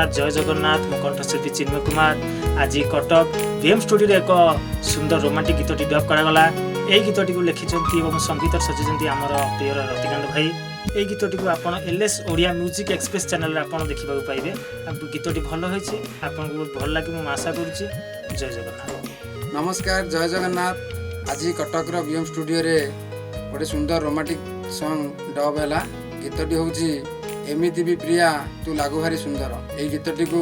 नमस्कार जय जगन्नाथ मो कंठशिल्पी चिन्मय कुमार आज कटक बीएम स्टूडियो एक सुंदर रोमांटिक गीतटी डब करागला। यही गीतटी को लिखिंट और संगीत सजेचंती आमर प्रिय रतिकांत भाई। यही गीतटी को आप LS Odia music express channel आप देखा पाइबे। गीतटी भल होती आपको बहुत भल लगे मुझे आशा करुच्ची। जय जगन्नाथ। नमस्कार जय जगन्नाथ। आज कटक बीएम स्टूडियो रे गोटे सुंदर रोमांटिक सॉन्ग डब है। गीतटी हूँ एमिति भी प्रिया तू लागू भारी सुंदर। यही गीतटी को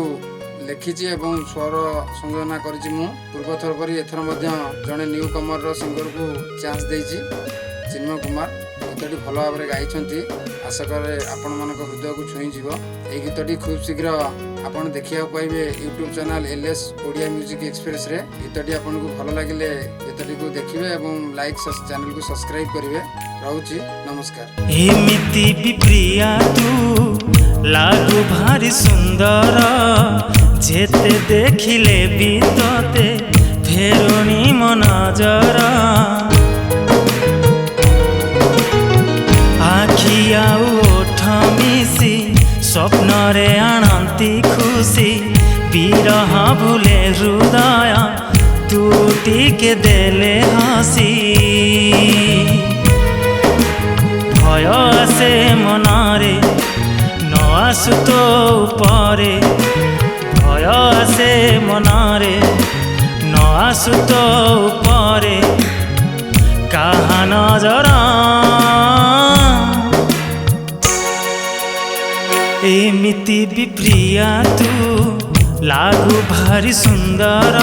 लिखी एवं स्वर संयोजना करी पूर्व थर पर एथर जड़े न्यू कमर सिंगर को चांस देछि चिन्मय कुमार। गीतटी भल भाव में गाई आशा करे आपण मान हृदय को छुईज। यही गीतटी खूब शीघ्र आपन देखा पाइबे YouTube channel L S Odia music express रे। गीतटी आपन को भल लगे गीतटी को देखिए एवं लाइक चैनल को सब्सक्राइब करिवे। रहूची नमस्कार। एमिति भी प्रिया तू लागू भारी सुंदर जेते देखिले भी तोते फेरुनी मो नजर। आखि आउ ओठ मिसी स्वप्न रे आनंती खुशी विरह भूले हृदय तू टिके देले हसी। भय आसे मनारे न आसु तो उपरे भय आसे मनारे न आसु तो उपरे कहा नजरा। एमिति भी प्रिया तू लागू भारी सुंदर